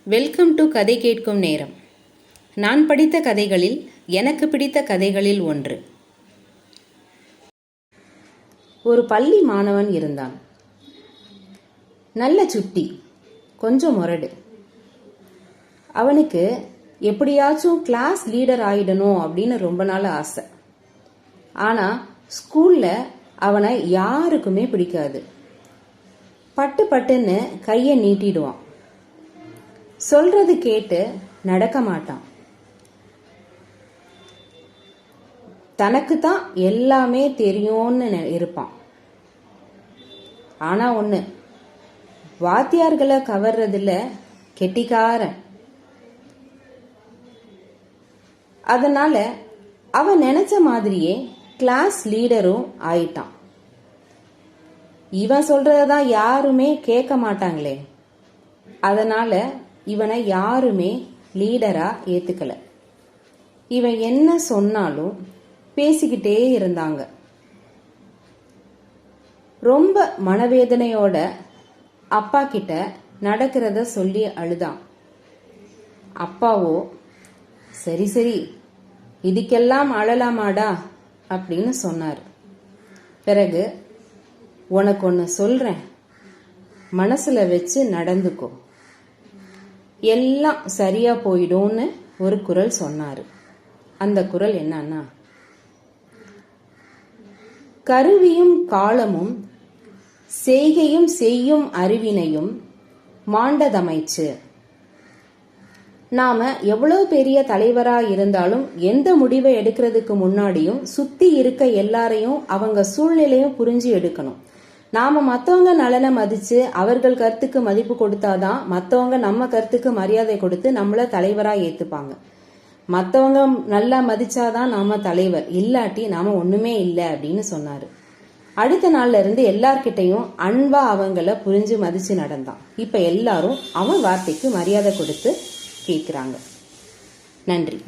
Welcome to கதை கேட்கும் நேரம். நான் படித்த கதைகளில் எனக்கு பிடித்த கதைகளில் ஒன்று. ஒரு பள்ளி மாணவன் இருந்தான். நல்ல சுட்டி, கொஞ்சம் முரடு. அவனுக்கு எப்படியாச்சும் கிளாஸ் லீடர் ஆயிடணும் அப்படின்னு ரொம்ப நாள் ஆசை. ஆனால் ஸ்கூலில் அவனை யாருக்குமே பிடிக்காது. பட்டு பட்டுன்னு கையை நீட்டிடுவான். சொல்றது கேட்டு நடக்க மாட்டான். தனக்கு தான் எல்லாமே தெரியும்னு இருப்பான். ஆனா ஒண்ணு, வாத்தியார்களை கவர்றதுல கெட்டிக்காரன். அதனால அவன் நினைச்ச மாதிரியே கிளாஸ் லீடரும் ஆயிட்டான். இவன் சொல்றதான் யாருமே கேட்க மாட்டாங்களே, அதனால இவனை யாருமே லீடரா ஏத்துக்கல. இவன் என்ன சொன்னாலும் பேசிக்கிட்டே இருந்தாங்க. ரொம்ப மனவேதனையோட அப்பா கிட்ட நடக்கிறத சொல்லி அழுதான். அப்பாவோ, சரி சரி, இதுக்கெல்லாம் அழலாமாடா அப்படின்னு சொன்னார். பிறகு, உனக்கு ஒன்று சொல்றேன், மனசுல வச்சு நடந்துக்கோ, எல்லாம் சரியா போயிடும்னு ஒரு குரல் சொன்னாரு. அந்த குரல் என்னன்னா, கருவியும் காலமும் செய்கையும் செய்யும் அறிவினையும் மாண்டதமைச்சு. நாம எவ்வளவு பெரிய தலைவரா இருந்தாலும் எந்த முடிவை எடுக்கிறதுக்கு முன்னாடியும் சுத்தி இருக்க எல்லாரையும் அவங்க சூழ்நிலையும் புரிஞ்சு எடுக்கணும். நாம மற்றவங்க நலனை மதிச்சு அவர்கள் கருத்துக்கு மதிப்பு கொடுத்தாதான் மற்றவங்க நம்ம கருத்துக்கு மரியாதை கொடுத்து நம்மள தலைவரா ஏத்துப்பாங்க. மற்றவங்க நல்லா மதிச்சாதான் நாம தலைவர், இல்லாட்டி நாம ஒண்ணுமே இல்லை அப்படின்னு சொன்னாரு. அடுத்த நாள்ல இருந்து எல்லார்கிட்டையும் அன்பா அவங்கள புரிஞ்சு மதிச்சு நடந்தான். இப்ப எல்லாரும் அவன் வார்த்தைக்கு மரியாதை கொடுத்து கேட்கிறாங்க. நன்றி.